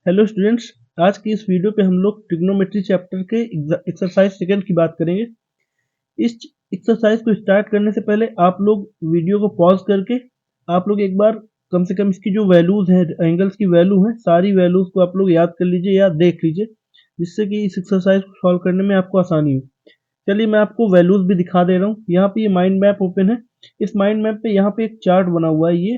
Hello students, आज की इस वीडियो पे हम लोग ट्रिग्नोमेट्री चैप्टर के एक्सरसाइज सेकंड की बात करेंगे। इस एक्सरसाइज को स्टार्ट करने से पहले आप लोग वीडियो को पॉज करके आप लोग एक बार कम से कम इसकी जो वैल्यूज हैं, एंगल्स की वैल्यू है, सारी वैल्यूज को आप लोग याद कर लीजिए या देख लीजिए, जिससे कि इस एक्सरसाइज को सॉल्व करने में आपको आसानी हो। चलिए मैं आपको वैल्यूज भी दिखा दे रहा हूँ। यहाँ पे ये माइंड मैप ओपन है। इस माइंड मैप पे यहाँ पे एक चार्ट बना हुआ है। ये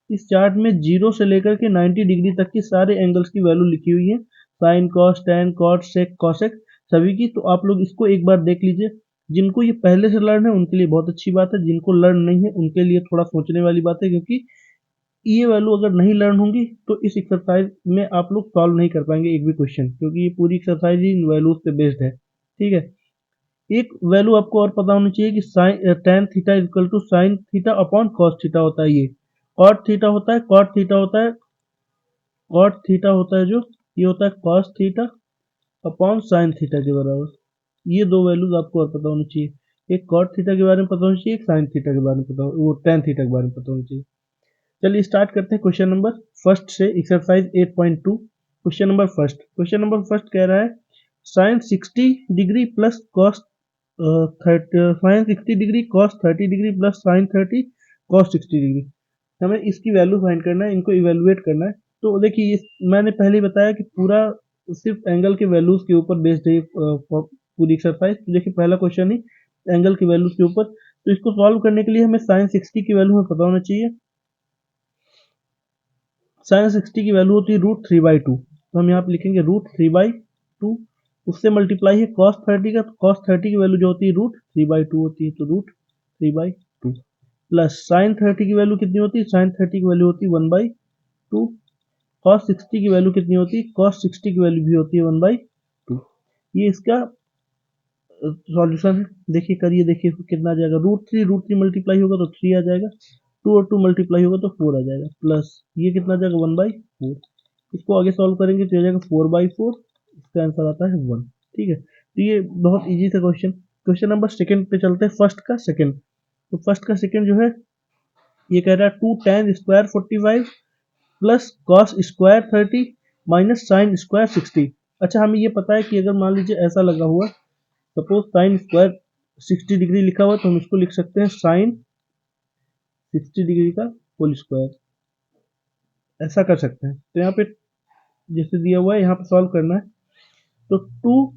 इस चार्ट में 0 से लेकर के 90 डिग्री तक की सारे एंगल्स की वैल्यू लिखी हुई है। साइन, कॉस, टैन, कॉट, सेक, कॉसेक सभी की। तो आप लोग इसको एक बार देख लीजिए। जिनको ये पहले से लर्न है उनके लिए बहुत अच्छी बात है, जिनको लर्न नहीं है उनके लिए थोड़ा सोचने वाली बात है, क्योंकि ये वैल्यू अगर नहीं लर्न होंगी तो इस एक्सरसाइज में आप लोग सॉल्व नहीं कर पाएंगे एक भी क्वेश्चन, क्योंकि ये पूरी एक्सरसाइज ही इन वैल्यूज पे बेस्ड है। ठीक है। एक वैल्यू आपको और पता होनी चाहिए कि sine tan theta equal to sine theta upon cos theta होता है। ये कॉट थीटा होता है, कॉट थीटा होता है, कॉट थीटा होता है, जो ये होता है cos theta upon sine theta के बराबर। ये दो वैल्यूज आपको और पता होनी चाहिए। एक कॉट थीटा के बारे में पता होनी चाहिए, एक साइन थीटा के बारे में पता हो, वो टेन थीटा के बारे में पता होनी चाहिए। चलिए स्टार्ट करते हैं क्वेश्चन नंबर फर्स्ट से, एक्सरसाइज 8.2। क्वेश्चन नंबर फर्स्ट कह रहा है sine 60 degree plus cos sine 60 degree cos 30 degree plus sine 30 cos 60 degree. हमें इसकी वैल्यू फाइंड करना है, इनको इवेलुएट करना है। तो देखिए मैंने पहले ही बताया कि पूरा सिर्फ एंगल के वैल्यूज के ऊपर बेस्ड है पूरी एक्सरसाइज। तो देखिए पहला क्वेश्चन ही एंगल की वैल्यूज के ऊपर। तो इसको सॉल्व करने के लिए हमें साइन 60 की वैल्यू हमें पता होना चाहिए। साइन 60 की वैल्यू होती है √3/2। तो हम यहाँ पे लिखेंगे √3/2। उससे मल्टीप्लाई है कॉस 30 का, तो कॉस 30 की वैल्यू जो होती है √3/2 होती है, तो √3/2 प्लस साइन 30 की वैल्यू कितनी होती है, साइन 30 की वैल्यू होती है 1/2। कॉस 60 की वैल्यू कितनी होती है, कॉस 60 की वैल्यू भी होती है 1/2। ये इसका सॉल्यूशन है। देखिए करिए, देखिए कितना आ जाएगा। √3 मल्टीप्लाई होगा तो 3 आ जाएगा, 2 और 2 मल्टीप्लाई होगा तो 4 आ जाएगा, प्लस ये कितना आ जाएगा 1/4। इसको आगे सॉल्व करेंगे तो आ जाएगा 4/4। इसका आंसर आता है 1। ठीक है। तो ये बहुत इजी था क्वेश्चन। क्वेश्चन नंबर सेकंड पे चलते हैं, फर्स्ट का सेकंड। तो फर्स्ट का सेकंड जो है ये कह रहा है 2 tan square 45 plus cos square 30 minus sine square 60। अच्छा हमें ये पता है कि अगर मान लीजिए ऐसा लगा हुआ, सपोज साइन स्क्वायर 60 डिग्री लिखा हुआ, तो हम इसको लिख सकते हैं साइन 60 डिग्री का होल स्क्वायर। ऐसा कर सकते हैं। तो यहाँ पे जैसे दिया हुआ है यहाँ पे सॉल्व करना है। तो 2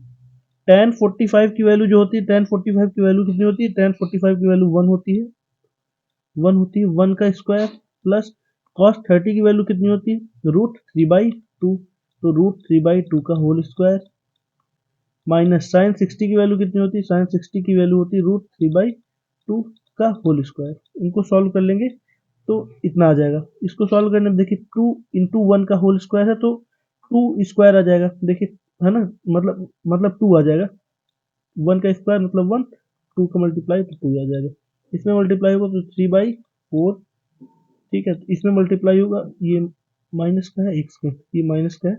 tan 45 की वैल्यू जो होती है, tan 45 की वैल्यू कितनी होती है, tan 45 की वैल्यू 1 होती है, 1 होती है, 1 का स्क्वायर प्लस cos 30 की वैल्यू कितनी होती है, √3/2। तो √3/2 का होल स्क्वायर माइनस साइन 60 की वैल्यू कितनी होती है, साइन 60 की वैल्यू होती है √3/2 का होल स्क्वायर। इनको सॉल्व कर लेंगे तो इतना आ जाएगा। इसको सॉल्व करने में देखिए 2 इंटू 1 का होल स्क्वायर है, तो 2 स्क्वायर आ जाएगा। देखिए है ना, मतलब 2 आ जाएगा। 1 का स्क्वायर मतलब 1, 2 का मल्टीप्लाई तो 2 आ जाएगा। इसमें मल्टीप्लाई होगा तो 3/4। ठीक है। तो इसमें मल्टीप्लाई होगा, ये माइनस का है, एक्स का, ये माइनस का है,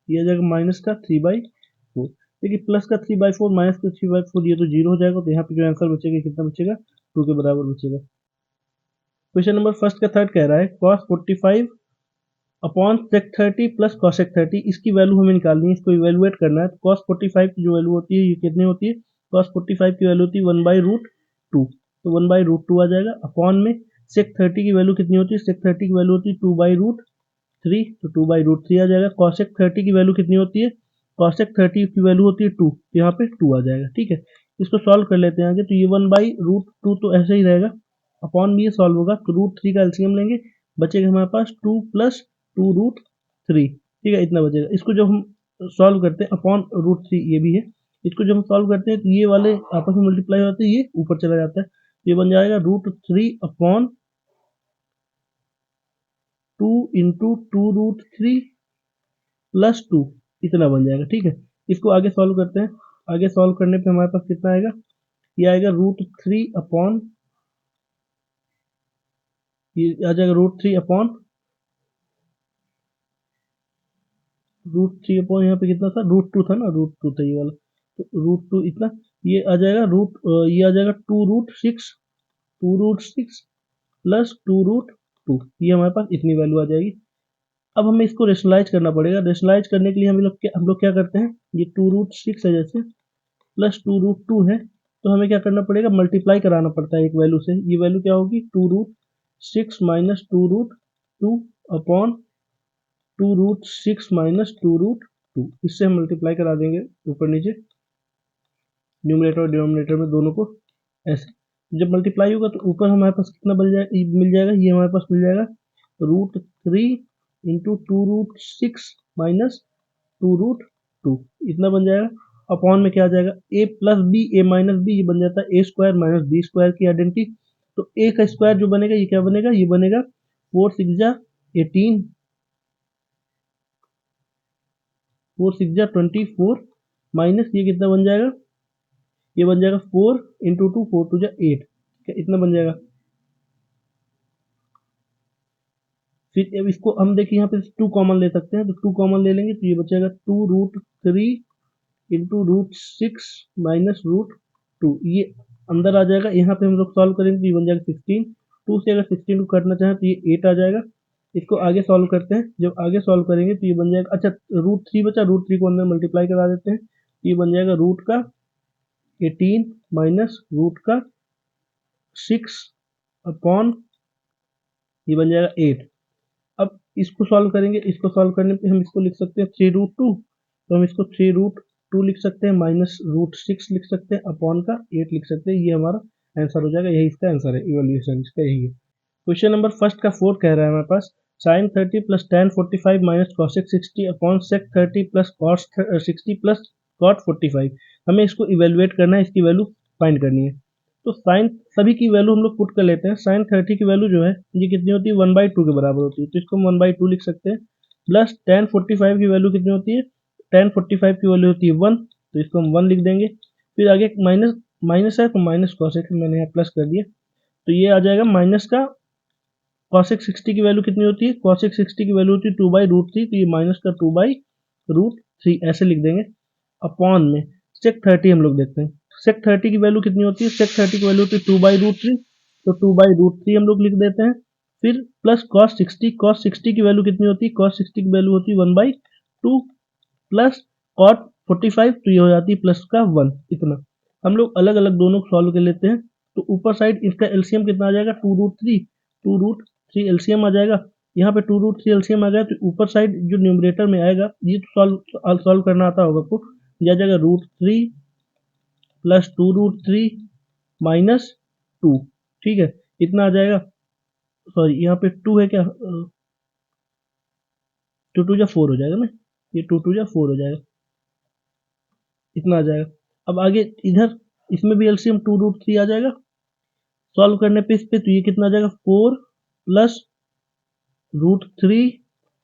ये आ जाएगा माइनस का 3/4। देखिए प्लस का 3/4 माइनस का 3/4, ये तो जीरो हो जाएगा। तो यहाँ पे जो आंसर बचेगा कितना बचेगा, 2 के बराबर बचेगा। क्वेश्चन नंबर फर्स्ट का थर्ड कह रहा है cos 45 upon sec 30 plus cosec 30। इसकी वैल्यू हमें निकालनी है, इसको इवेलुएट करना है। तो कॉस 45 की जो वैल्यू होती है ये कितनी होती है, कॉस 45 की वैल्यू होती है 1/√2। तो 1/√2 आ जाएगा। अपॉन में सेक 30 की वैल्यू कितनी होती है, सेक 30 की वैल्यू होती है 2/√3। तो 2/√3 आ जाएगा। कॉसेक 30 की वैल्यू कितनी होती है, कॉसेक 30 की वैल्यू होती है 2, तो यहाँ पे 2 आ जाएगा। ठीक है। इसको सॉल्व कर लेते हैं आगे। तो ये 1/√2 तो ऐसे ही रहेगा, अपॉन भी ये सॉल्व होगा तो √3 का एलसीएम लेंगे, बचेगा हमारे पास 2 प्लस 2√3। ठीक है, इतना बचेगा। इसको जब हम सॉल्व करते हैं, अपॉन √3 ये भी है, इसको जब हम सॉल्व करते हैं तो ये वाले आपस में मल्टीप्लाई होते हैं, ये ऊपर चला जाता है। ये बन जाएगा √3 अपॉन 2 इंटू 2√3 प्लस 2, इतना बन जाएगा। ठीक है। इसको आगे सॉल्व करते हैं। आगे सॉल्व करने पे हमारे पास कितना आएगा, ये आएगा √3 अपॉन, ये आ जाएगा √3 अपॉन √3 अपॉन यहाँ पे कितना था, √2 था ना, √2 था ये वाला, तो √2 इतना, ये आ जाएगा ये आ जाएगा 2√6, 2√6 प्लस 2√2, ये हमारे पास इतनी वैल्यू आ जाएगी। अब हमें इसको रेशनलाइज करना पड़ेगा। रेशनलाइज करने के लिए हम लोग क्या करते हैं, ये 2√6 है जैसे, प्लस 2√2 है, तो हमें क्या करना पड़ेगा, मल्टीप्लाई कराना पड़ता है एक वैल्यू से। ये वैल्यू क्या होगी, 2√6 माइनस 2√2 अपॉन 2√6 माइनस 2√2, इससे हम मल्टीप्लाई करा देंगे ऊपर नीचे, न्यूमरेटर और डिनोमिनेटर में दोनों को ऐसे। जब मल्टीप्लाई होगा तो ऊपर हमारे पास कितना मिल जाएगा, ये हमारे पास मिल जाएगा √3 इंटू 2√6 माइनस 2√2, इतना बन जाएगा। अपॉन में क्या आ जाएगा, a plus b, a minus b, ये बन जाता है a square minus b square की आइडेंटिटी। तो a का स्क्वायर जो बनेगा ये क्या बनेगा, ये बनेगा 4 6 जा 18, 4 6 जा 24 माइनस ये कितना बन जाएगा, ये बन जाएगा 4 इंटू 2, 4 2 जा 8, इतना बन जाएगा। फिर अब इसको हम देखिए यहाँ पे 2 कॉमन ले सकते हैं, तो 2 कॉमन ले लेंगे तो ये बचेगा 2√3 इंटू √6 माइनस √2, ये अंदर आ जाएगा। यहाँ पे हम लोग सॉल्व करेंगे तो ये बन जाएगा 16, 2 से अगर 16 को करना चाहें तो ये 8 आ जाएगा। इसको आगे सॉल्व करते हैं, जब आगे सॉल्व करेंगे तो ये बन जाएगा, अच्छा √3 बचा, √3 को अंदर मल्टीप्लाई करा देते हैं, ये बन जाएगा रूट का 18 माइनस रूट का 6 अपॉन ये बन जाएगा 8। अब इसको सॉल्व करेंगे, इसको सॉल्व करने पे हम इसको लिख सकते हैं 3√2, तो हम इसको 3√2 लिख सकते हैं, माइनस √6 लिख सकते हैं, अपॉन का 8 लिख सकते हैं, ये हमारा आंसर हो जाएगा। यही इसका आंसर है, इवैल्यूएशन इसका यही है। क्वेश्चन नंबर फर्स्ट का 4 कह रहा है हमारे पास sin 30 plus tan 45 minus cosec 60 upon sec 30 plus cos 60 plus cot 45। हमें इसको इवेलुएट करना है, इसकी वैल्यू फाइंड करनी है। तो साइन सभी की वैल्यू हम लोग पुट कर लेते हैं। sin 30 की वैल्यू जो है ये कितनी होती है, 1/2 के बराबर होती है, तो इसको हम 1/2 लिख सकते हैं। प्लस tan 45 की वैल्यू कितनी होती है, tan 45 की वैल्यू होती है 1, तो इसको हम 1 लिख देंगे। फिर आगे माइनस माइनस है तो माइनस cosec मैंने यहाँ प्लस कर दिया, तो ये आ जाएगा माइनस का cosec 60 की वैल्यू कितनी होती है, cosec 60 की वैल्यू होती है 2/√3, तो ये माइनस का 2/√3 ऐसे लिख देंगे। अपॉन में sec 30 हम लोग देखते हैं, sec 30 की वैल्यू कितनी होती है, sec 30 की वैल्यू होती है 2/√3, तो 2/√3 हम लोग लिख देते हैं। फिर प्लस cos 60 की वैल्यू कितनी होती है, cos 60 की वैल्यू होती है 1/2 प्लस cot 45, तो ये हो जाती है प्लस का 1, इतना। हम लोग अलग अलग दोनों सॉल्व कर लेते हैं, तो ऊपर साइड इसका एलसीएम कितना आ जाएगा, 2√3 एलसीएम आ जाएगा। यहाँ पे 2√3 एलसीएम आ गया, तो ऊपर साइड जो न्यूमरेटर में आएगा ये तो सॉल्व करना आता होगा आपको, यह आ जाएगा √3 प्लस 2√3 माइनस 2, ठीक है, इतना आ जाएगा। सॉरी यहाँ पे 2 है क्या, 2 2 जा 4 हो जाएगा ना, ये 2 2 जा 4 हो जाएगा, इतना आ जाएगा। अब आगे इधर इसमें भी एलसीएम 2√3 आ जाएगा, सॉल्व करने पे इस पे तो ये कितना आ जाएगा 4 प्लस √3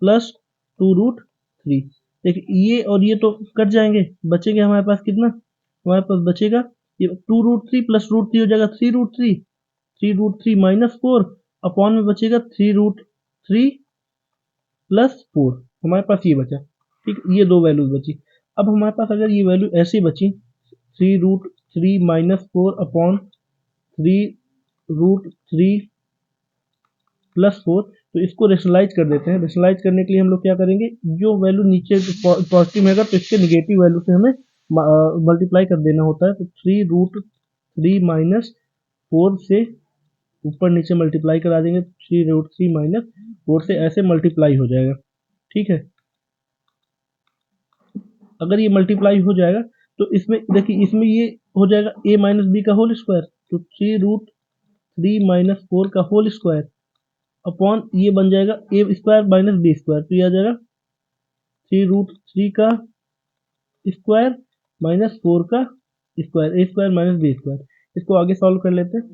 प्लस 2√3। देखिए ये और ये तो कट जाएंगे, बचेंगे हमारे पास कितना, हमारे पास बचेगा ये 2√3 प्लस √3 हो जाएगा 3√3, 3√3 माइनस 4 अपॉन में बचेगा 3√3 प्लस 4, हमारे पास ये बचा, ठीक, ये दो वैल्यूज बची। अब हमारे पास अगर ये वैल्यू ऐसी बची 3√3 माइनस 4 अपॉन 3√3 प्लस 4, तो इसको रेशनलाइज कर देते हैं। रेशनलाइज करने के लिए हम लोग क्या करेंगे, जो वैल्यू नीचे पॉजिटिव रहेगा तो इसके निगेटिव वैल्यू से हमें मल्टीप्लाई कर देना होता है। तो 3√3 माइनस 4 से ऊपर नीचे मल्टीप्लाई करा देंगे, 3√3 माइनस 4 से ऐसे मल्टीप्लाई हो जाएगा, ठीक है। अगर ये मल्टीप्लाई हो जाएगा तो इसमें देखिए, इसमें ये हो जाएगा a माइनस बी का होल स्क्वायर, तो 3√3 माइनस 4 का होल स्क्वायर अपॉन ये बन जाएगा ए स्क्वायर माइनस बी स्क्वायर, तो ये आ जाएगा 3√3 का स्क्वायर माइनस 4 का स्क्वायर, ए स्क्वायर माइनस बी स्क्वायर। इसको आगे सॉल्व कर लेते हैं,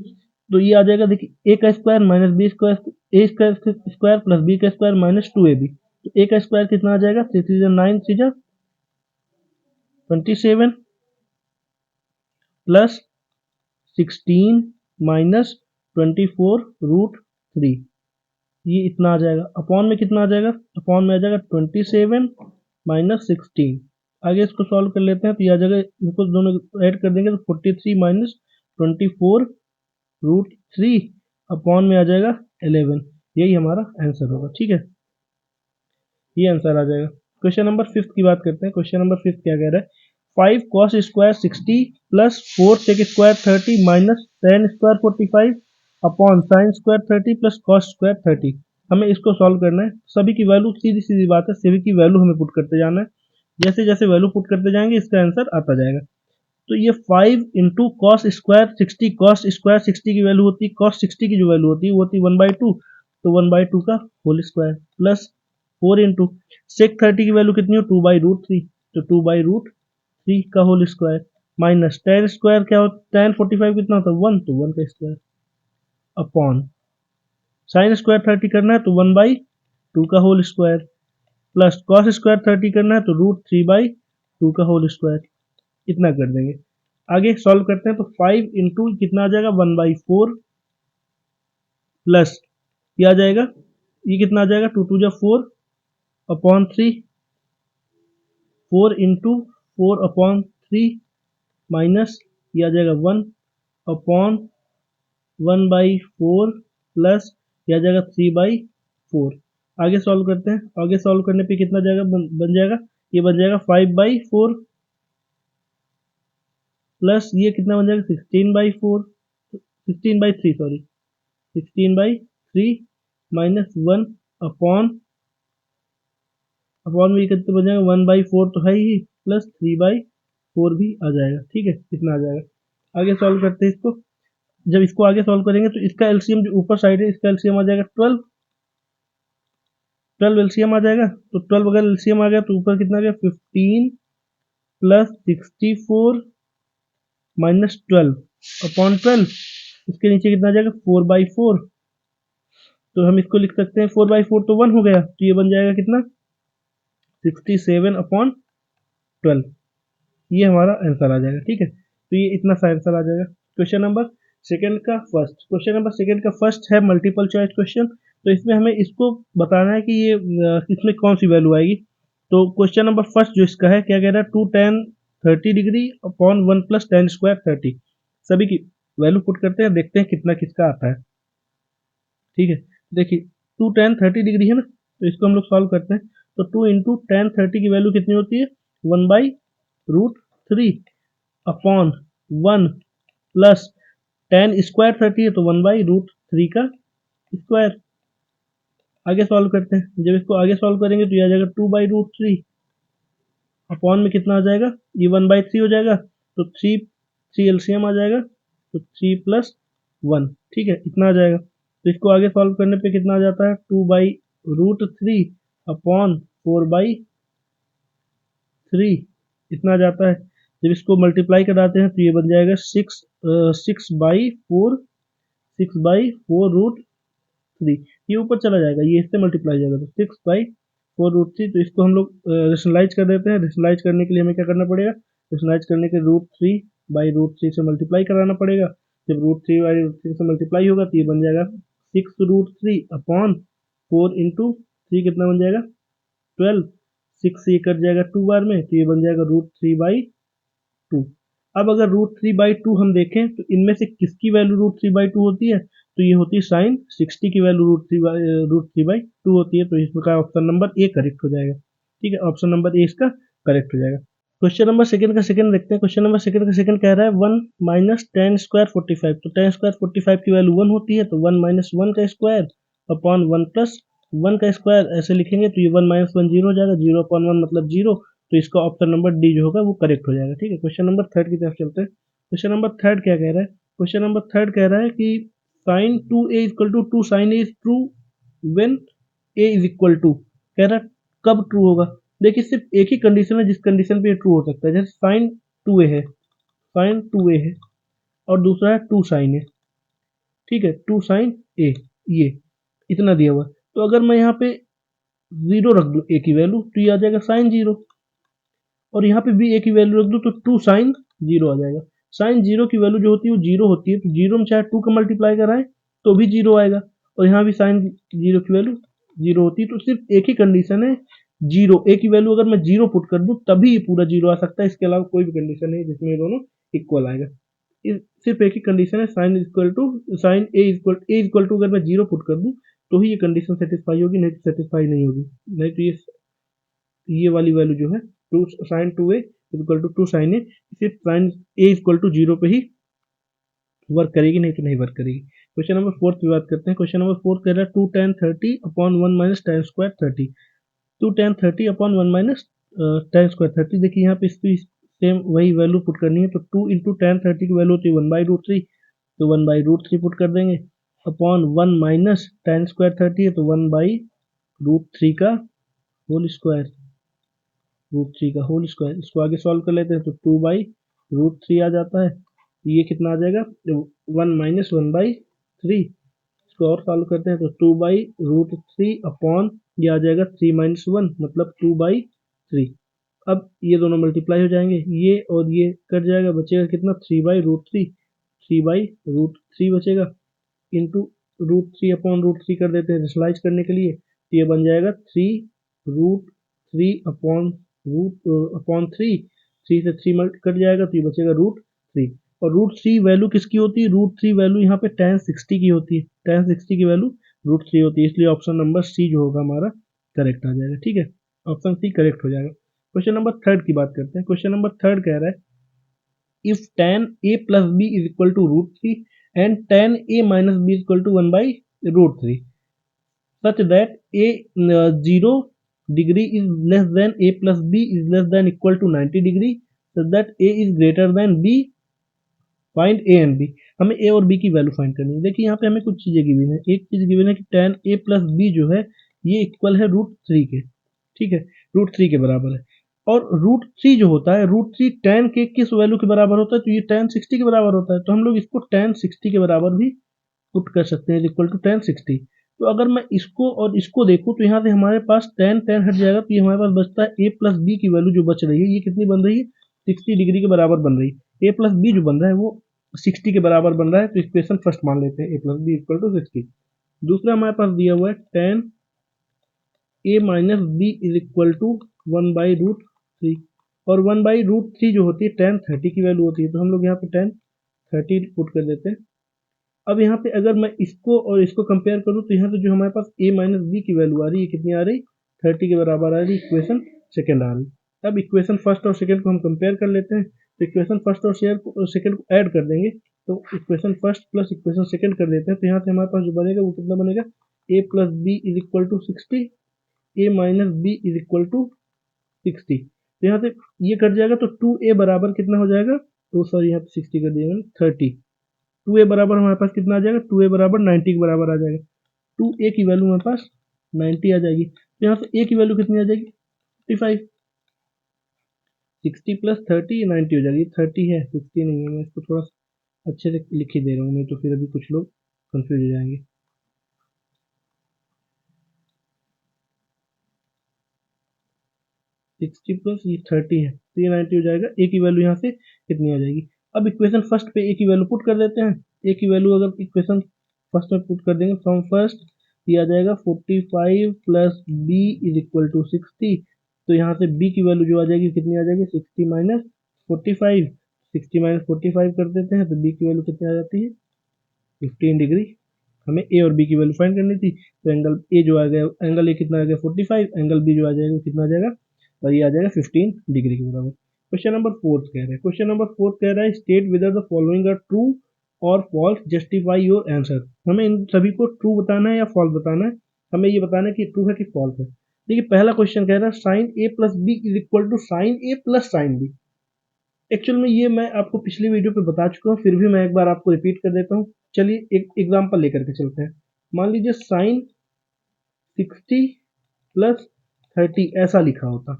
तो ये आ जाएगा, देखिए ए का स्क्वायर माइनस बी स्क्वायर, ए स्क्वायर प्लस बी का स्क्वायर माइनस 2ab, तो ए का स्क्वायर कितना आ जाएगा, 3 3 9 3 27 प्लस 16 माइनस 24√3, ये इतना आ जाएगा। अपॉन में कितना आ जाएगा, अपॉन में आ जाएगा 27 माइनस 16। आगे इसको सॉल्व कर लेते हैं, तो ये आ जाएगा, इनको दोनों ऐड कर देंगे तो 43 माइनस 24√3 अपॉन में आ जाएगा 11, यही हमारा आंसर होगा। ठीक है, ये आंसर आ जाएगा। क्वेश्चन नंबर 5 की बात करते हैं। क्वेश्चन नंबर 5 क्या कह रहा है, 5 cos square 60 plus 4 sec square 30 minus tan square 45 upon sine square 30 plus cos square 30। हमें इसको सॉल्व करना है। सभी की वैल्यू, सीधी सीधी बात है, सभी की वैल्यू हमें पुट करते जाना है। जैसे जैसे वैल्यू पुट करते जाएंगे इसका आंसर आता जाएगा। तो ये 5 into cos square 60, cos square 60 की वैल्यू होती है, कॉस 60 की जो वैल्यू होती है वो होती है 1/2, तो 1/2 का whole square plus 4 into sec 30 की वैल्यू कितनी हो, 2/√3, तो 2/√3 का whole square minus tan square क्या होता है, tan 45 कितना होता है 1, तो 1 का स्क्वायर अपॉन साइन स्क्वायर 30 करना है तो 1/2 का whole square plus cos square 30 करना है तो √3/2 का होल स्क्वायर। इतना कर देंगे। आगे सॉल्व करते हैं तो 5 इंटू कितना आ जाएगा 1/4 प्लस ये आ जाएगा, ये कितना आ जाएगा 2 2 जा 4 अपॉन 3, 4 इंटू 4 अपॉन 3 माइनस ये आ जाएगा 1 अपॉन 1/4 प्लस ये आ जाएगा 3/4। आगे सॉल्व करते हैं। आगे सॉल्व करने पे कितना जाएगा, बन जाएगा, ये बन जाएगा 5/4 प्लस ये कितना बन जाएगा 16/4, 16/3 सॉरी, 16/3 माइनस 1 अपॉन अपॉन में कितना बन जाएगा 1/4 तो है ही, प्लस 3/4 भी आ जाएगा। ठीक है, कितना आ जाएगा। आगे सॉल्व करते हैं इसको। जब इसको आगे सॉल्व करेंगे तो इसका एलसीएम जो ऊपर साइड है इसका एलसीएम आ जाएगा 12, 12 एलसीएम आ जाएगा। तो 12 अगर एलसीएम आ गया तो ऊपर कितना आ गया 15 प्लस 64 माइनस 12 अपॉन 12, इसके नीचे कितना आ जाएगा 4/4, तो हम इसको लिख सकते हैं 4/4 तो 1 हो गया, तो ये बन जाएगा कितना 67 अपॉन 12, ये हमारा आंसर आ जाएगा। ठीक है, तो ये इतना सा आंसर आ जाएगा। क्वेश्चन नंबर सेकंड का फर्स्ट, क्वेश्चन नंबर सेकंड का फर्स्ट है मल्टीपल चॉइस क्वेश्चन। तो इसमें हमें इसको बताना है कि ये इसमें कौन सी वैल्यू आएगी। तो क्वेश्चन नंबर फर्स्ट जो इसका है क्या कह रहा है, 2 tan 30 degree upon 1 plus tan square 30। सभी की वैल्यू पुट करते हैं, देखते हैं कितना किसका आता है। ठीक है, देखिए 2 tan 30 डिग्री है ना, तो इसको हम लोग सॉल्व करते हैं। तो 2 इंटू tan 30 की वैल्यू कितनी होती है 1/√3 अपॉन 1 प्लस tan स्क्वायर 30 है तो 1/√3 का स्क्वायर। आगे सॉल्व करते हैं। जब इसको आगे सॉल्व करेंगे तो ये आ जाएगा 2/√3 अपॉन में कितना आ जाएगा, ये 1/3 हो जाएगा, तो 3 एलसीएम आ जाएगा, तो 3 प्लस 1। ठीक है, इतना आ जाएगा। तो इसको आगे सॉल्व करने पे कितना आ जाता है 2/√3 अपॉन 4/3, इतना आ जाता है। जब इसको मल्टीप्लाई कराते हैं तो ये बन जाएगा 6/4 ये ऊपर चला जाएगा, ये इससे मल्टीप्लाई जाएगा तो 6/4√3। तो इसको हम लोग रेशनलाइज कर देते हैं। रेशनलाइज करने के लिए हमें क्या करना पड़ेगा, रेशनलाइज करने के √3/√3 से मल्टीप्लाई कराना पड़ेगा। जब √3/√3 से मल्टीप्लाई होगा तो ये बन जाएगा 6√3 अपॉन 4 इंटू 3 कितना बन जाएगा 12, 6 ये कट जाएगा 2 बार में, तो ये बन जाएगा √3/2। अब अगर √3/2 हम देखें तो इनमें से किसकी वैल्यू √3/2 होती है, तो ये होती है साइन 60 की वैल्यू √3/2 होती है। तो इसका ऑप्शन नंबर ए करेक्ट हो जाएगा। ठीक है, ऑप्शन नंबर ए इसका करेक्ट हो जाएगा। क्वेश्चन नंबर सेकंड का सेकंड देखते हैं। क्वेश्चन नंबर सेकंड का सेकंड कह रहा है 1 माइनस tan स्क्वायर 45, तो tan स्क्वायर 45 की वैल्यू 1 होती है, तो 1 माइनस 1 का स्क्वायर अपॉन 1 प्लस 1 का स्क्वायर ऐसे लिखेंगे तो ये 1 माइनस 1 जीरो हो जाएगा, 0 अपॉन 1 मतलब 0, तो इसका ऑप्शन नंबर डी जो होगा वो करेक्ट हो जाएगा। ठीक है, क्वेश्चन नंबर थर्ड की तरफ चलते हैं। क्वेश्चन नंबर थर्ड क्या कह रहा है, क्वेश्चन नंबर थर्ड कह रहा है कि sine 2a equal to 2 sine a is true when a is equal to, कह रहा है कब ट्रू होगा। देखिए सिर्फ एक ही कंडीशन है जिस कंडीशन पे ये ट्रू हो सकता है, जैसे साइन 2a है, साइन 2a है और दूसरा है 2 साइन है। ठीक है, 2 साइन ए, ये इतना दिया हुआ, तो अगर मैं यहाँ पे 0 रख दूं ए की वैल्यू तो ये आ जाएगा साइन 0, और यहाँ पे भी ए की वैल्यू रख दूं तो 2 साइन 0 आ जाएगा। साइन 0 की वैल्यू जो होती है वो 0 होती है, तो 0 में चाहे 2 का मल्टीप्लाई कराएं तो भी 0 आएगा, और यहाँ भी साइन 0 की वैल्यू 0 होती है। तो सिर्फ एक ही कंडीशन है 0, ए की वैल्यू अगर मैं 0 पुट कर दूं तभी ये पूरा 0 आ सकता है, इसके अलावा कोई भी कंडीशन नहीं जिसमें ये दोनों इक्वल आएगा। सिर्फ एक ही कंडीशन है, साइन ए इक्वल टू अगर मैं 0 पुट कर दूं तो ही ये कंडीशन सेटिस्फाई होगी, नहीं तो सेटिस्फाई नहीं होगी। नहीं तो ये वाली वैल्यू जो है two sine 2a equal to 2 sine A, सिर्फ साइन ए इक्वल टू 0 पे ही वर्क करेगी, नहीं तो नहीं वर्क करेगी। क्वेश्चन नंबर 4 की बात करते हैं। क्वेश्चन नंबर 4 कह रहा है 2 tan 30 upon 1 minus tan square 30। 2 tan 30 upon 1 minus tan square 30। देखिए यहाँ पे इसकी सेम वही वैल्यू पुट करनी है, तो 2 इंटू tan 30 की वैल्यू होती है 1/√3, तो 1/√3 पुट कर देंगे, अपॉन 1 माइनस tan स्क्वायर 30 है तो 1/√3 का होल स्क्वायर, √3 का होल स्क्वायर। इसको आगे सॉल्व कर लेते हैं तो 2/√3 आ जाता है, तो ये कितना आ जाएगा 1 माइनस 1/3। इसको और सॉल्व करते हैं तो 2/√3 अपॉन ये आ जाएगा 3 माइनस 1 मतलब 2/3। अब ये दोनों मल्टीप्लाई हो जाएंगे, ये और ये कट जाएगा, बचेगा कितना 3/√3, 3/√3 बचेगा, इंटू √3 अपॉन √3 कर देते हैं रेशनलाइज करने के लिए, तो ये बन जाएगा 3√3 अपॉन 3 से 3 कट जाएगा तो ये बचेगा √3। और √3 वैल्यू किसकी होती है, √3 वैल्यू यहाँ पे tan 60 की होती है, tan 60 की वैल्यू √3 होती है, इसलिए ऑप्शन नंबर सी जो होगा हमारा करेक्ट आ जाएगा। ठीक है, ऑप्शन सी करेक्ट हो जाएगा। क्वेश्चन नंबर 3 की बात करते हैं। क्वेश्चन नंबर 3 कह रहा है if tan a plus b is equal to √3 and tan a minus b is equal to 1/√3 such that a 0 degree is less than a plus b is less than equal to 90 degree such that a is greater than b, find a and b. हमें ए और B की value find करनी है। देखिए यहाँ पे हमें कुछ चीजें गिवन है, एक चीज गिवन है कि tan a प्लस बी जो है ये इक्वल है √3 के, ठीक है, √3 के बराबर है। और √3 जो होता है, √3 tan के किस वैल्यू के बराबर होता है, तो ये tan 60 के बराबर होता है, तो हम लोग इसको tan 60 के बराबर भी पुट कर सकते हैं, इक्वल टू tan 60। तो अगर मैं इसको और इसको देखूं तो यहाँ से हमारे पास tan हट जाएगा, तो ये हमारे पास बचता है a प्लस बी की वैल्यू जो बच रही है, ये कितनी बन रही है 60 डिग्री के बराबर बन रही है। a प्लस बी जो बन रहा है वो 60 के बराबर बन रहा है, तो इक्वेशन फर्स्ट मान लेते हैं a plus b equal to 60। दूसरा हमारे पास दिया हुआ है tan a minus b is equal to 1/√3, और 1/√3 जो होती है tan 30 की वैल्यू होती है, तो हम लोग यहाँ पे tan 30 पुट कर देते हैं। अब यहाँ पे अगर मैं इसको और इसको कंपेयर करूँ तो यहाँ पे जो हमारे पास a माइनस बी की वैल्यू आ रही है कितनी आ रही 30 के बराबर आ रही, इक्वेशन सेकंड आ रही। अब इक्वेशन फर्स्ट और सेकंड को हम कंपेयर कर लेते हैं, तो इक्वेशन फर्स्ट और सेकंड को ऐड कर देंगे, तो equation first plus equation second कर देते हैं, तो यहाँ से हमारे पास जो बनेगा वो कितना बनेगा a plus b is equal to 60, a minus b is equal to 60। तो यहाँ से ये कट जाएगा तो 2a बराबर कितना हो जाएगा, तो सॉरी यहाँ पे 60 कर दिया मैंने 30। 2a बराबर हमारे पास कितना आ जाएगा, 2a बराबर 90 के बराबर आ जाएगा, 2a की वैल्यू हमारे पास 90 आ जाएगी। तो यहाँ से a की वैल्यू कितनी आ जाएगी 55, 60 प्लस 30 90 हो जाएगी, 30 है 60 नहीं है। मैं इसको थोड़ा अच्छे से लिख ही दे रहा हूँ, नहीं तो फिर अभी कुछ लोग कंफ्यूज हो जाएंगे। 60 प्लस ये 30 है तो ये 90 हो जाएगा, a की वैल्यू यहाँ से कितनी आ जाएगी। अब इक्वेशन फर्स्ट पे a की वैल्यू पुट कर देते हैं, a की वैल्यू अगर इक्वेशन फर्स्ट में पुट कर देंगे फ्रॉम फर्स्ट, ये आ जाएगा 45 plus b is equal to 60, तो यहाँ से b की वैल्यू जो आ जाएगी कितनी आ जाएगी 60 माइनस 45, 60 माइनस 45 कर देते हैं तो b की वैल्यू कितनी आ जाती है 15 डिग्री। हमें a और b की वैल्यू फाइंड करनी थी, तो एंगल a जो आ गया, एंगल a कितना आ गया 45, एंगल b जो आ जाएगा कितना आ जाएगा, और ये आ जाएगा 15 डिग्री के बराबर। क्वेश्चन नंबर 4 कह रहा है, क्वेश्चन नंबर 4 कह रहा है state whether the following are true और फॉल्स, जस्टिफाई योर आंसर। हमें इन सभी को ट्रू बताना है या फॉल्स बताना है, हमें ये बताना है कि ट्रू है कि फॉल्स है। देखिए पहला क्वेश्चन कह रहा है sine a plus b is equal to sine a plus sine b. Actual में ये मैं आपको पिछली वीडियो पे बता चुका हूँ, फिर भी मैं एक बार आपको रिपीट कर देता हूँ। चलिए एक एग्जाम्पल लेकर के चलते हैं। मान लीजिए साइन 60 प्लस 30 ऐसा लिखा होता,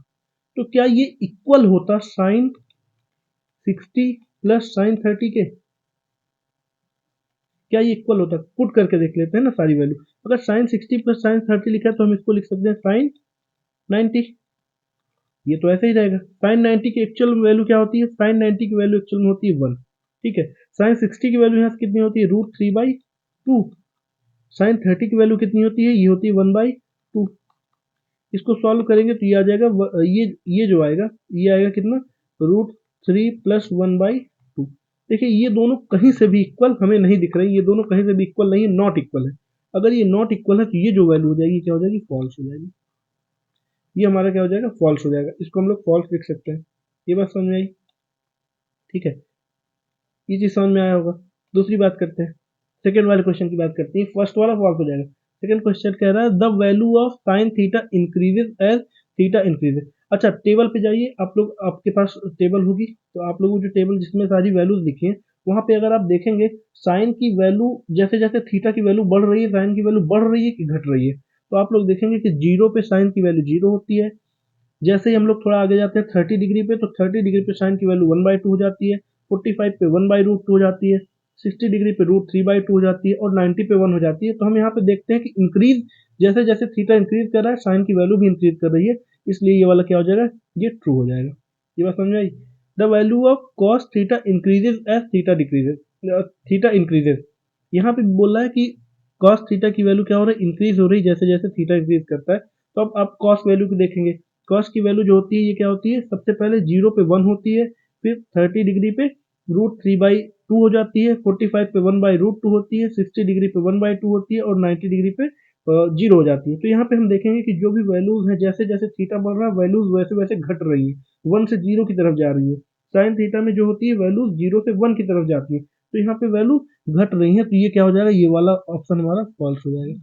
तो क्या ये इक्वल होता साइन 60 प्लस साइन 30 के, क्या ये इक्वल होता, पुट करके देख लेते हैं ना सारी वैल्यू। अगर साइन 60 प्लस साइन 30 लिखा है तो हम इसको लिख सकते हैं साइन 90, ये तो ऐसे ही रहेगा। साइन 90 की एक्चुअल वैल्यू क्या होती है, साइन 90 की वैल्यू एक्चुअल में होती है 1, ठीक है। साइन 60 की वैल्यू यहाँ से कितनी होती है √3/2, साइन 30 की वैल्यू कितनी होती है, ये होती है 1/2। इसको सॉल्व करेंगे तो ये आ जाएगा ये जो आएगा ये आएगा कितना √3 प्लस 1/2। देखिए ये दोनों कहीं से भी इक्वल हमें नहीं दिख रहे, ये दोनों कहीं से भी इक्वल नहीं है, नॉट इक्वल है। अगर ये नॉट इक्वल है तो ये जो वैल्यू हो जाएगी क्या हो जाएगी, फॉल्स हो जाएगी। ये हमारा क्या हो जाएगा, फॉल्स हो जाएगा। इसको हम लोग फॉल्स लिख सकते हैं। ये बात समझ में आई, ठीक है, ये चीज समझ में आया होगा। दूसरी बात करते हैं, सेकंड वाले क्वेश्चन की बात करते हैं। फर्स्ट वाला फॉल्स हो जाएगा। सेकंड क्वेश्चन कह रहा है the value of sine theta increases as theta increases. अच्छा टेबल पे जाइए आप लोग, आपके पास टेबल होगी तो आप लोगों जो टेबल जिसमें सारी वैल्यूज लिखी है, वहां पे अगर आप देखेंगे साइन की वैल्यू जैसे जैसे थीटा की वैल्यू बढ़ रही है, साइन की वैल्यू बढ़ रही है कि घट रही है, तो आप लोग देखेंगे कि जीरो पे साइन की वैल्यू जीरो होती है। जैसे ही हम लोग थोड़ा आगे जाते हैं 30 डिग्री पे, तो 30 डिग्री पे साइन की वैल्यू 1/2 हो जाती है, 45 पे 1/√2 हो जाती है, 60 डिग्री पे √3/2 हो जाती है और 90 पे 1 हो जाती है। तो हम यहाँ पे देखते हैं कि इंक्रीज जैसे जैसे थीटा इंक्रीज कर रहा है साइन की वैल्यू भी इंक्रीज कर रही है, इसलिए ये वाला क्या हो जाएगा, ये ट्रू हो जाएगा। ये बात समझ आई। The value of cos theta increases as theta decreases, theta increases, यहाँ पे बोल रहा है कि कॉस थीटा की वैल्यू क्या हो रहा है, इंक्रीज हो रही है जैसे जैसे थीटा इंक्रीज करता है। तो अब आप कॉस वैल्यू को देखेंगे, कॉस की वैल्यू जो होती है ये क्या होती है, सबसे पहले 0 पे 1 होती है, फिर 30 डिग्री पे √3/2 हो जाती है, 45 पे 1/√2 होती है, 60 डिग्री पे 1/2 होती है और 90 डिग्री पे 0 हो जाती है। तो यहाँ पे हम देखेंगे कि जो भी वैल्यूज है जैसे जैसे थीटा बढ़ रहा है वैल्यूज वैसे वैसे घट रही है, 1 से 0 की तरफ जा रही है। साइन थीटा में जो होती है वैल्यूज 0 से 1 की तरफ जाती है, तो यहाँ पे वैल्यू घट रही है, तो ये क्या हो जाएगा, ये वाला ऑप्शन हमारा फॉल्स हो जाएगा,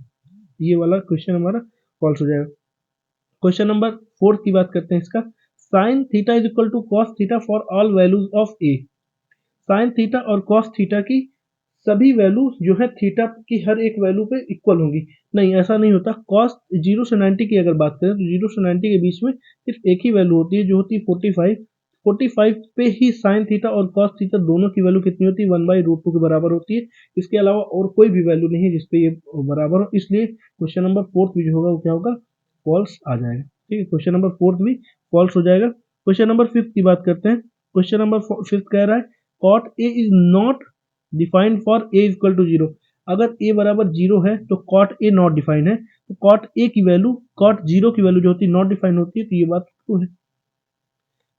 ये वाला क्वेश्चन हमारा फॉल्स हो जाएगा। क्वेश्चन नंबर 4 की बात करते हैं इसका। Sine theta is equal to cos theta for all values of a. Sine theta और कॉस थीटा की सभी वैल्यू जो है थीटा की हर एक वैल्यू पे इक्वल होंगी। नहीं ऐसा नहीं होता, कॉस 0 से 90 की अगर बात करें तो 0 से 90 के बीच में सिर्फ एक ही वैल्यू होती है जो होती है 45। 45 पे ही साइन थीटा और कॉस थीटा दोनों की वैल्यू कितनी होती है, 1/√2 के बराबर होती है। इसके अलावा और कोई भी वैल्यू नहीं है जिसपे ये बराबर हो, इसलिए क्वेश्चन नंबर 4 भी जो होगा वो क्या होगा, फॉल्स आ जाएगा। ठीक है, क्वेश्चन नंबर 4 भी फॉल्स हो जाएगा। क्वेश्चन नंबर 5 की बात करते हैं। क्वेश्चन नंबर 5 कह रहा है cot a is not defined for a equal to 0। अगर a बराबर 0 है तो cot a नॉट डिफाइंड है, तो cot a की वैल्यू cot 0 की वैल्यू जो होती है नॉट डिफाइंड होती है, तो ये बात ट्रू है।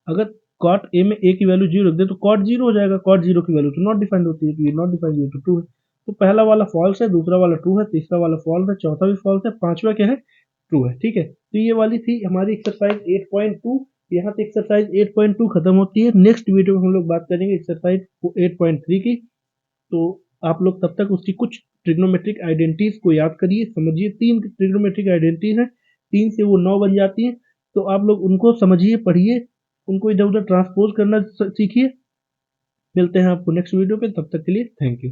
अगर cot a में a की वैल्यू 0 रख दे तो cot 0 हो जाएगा, cot 0 की वैल्यू तो नॉट डिफाइंड होती है, तो ये नॉट डिफाइंड, ये तो ट्रू है। तो पहला वाला फॉल्स है, दूसरा वाला ट्रू है, तीसरा वाला फॉल्स है, चौथा भी फॉल्स है, पांचवा क्या है, ट्रू है। ठीक है, तो ये वाली थी हमारी एक्सरसाइज 8.2। यहाँ पे एक्सरसाइज 8.2 खत्म होती है। नेक्स्ट वीडियो में हम लोग बात करेंगे एक्सरसाइज 8.3 की। तो आप लोग तब तक उसकी कुछ ट्रिग्नोमेट्रिक आइडेंटिटीज को याद करिए, समझिए। 3 ट्रिग्नोमेट्रिक आइडेंटिटीज हैं, 3 से वो 9 बन जाती हैं, तो आप लोग उनको समझिए, पढ़िए, उनको इधर उधर ट्रांसपोज करना सीखिए। मिलते हैं आपको नेक्स्ट वीडियो पे, तब तक के लिए थैंक यू।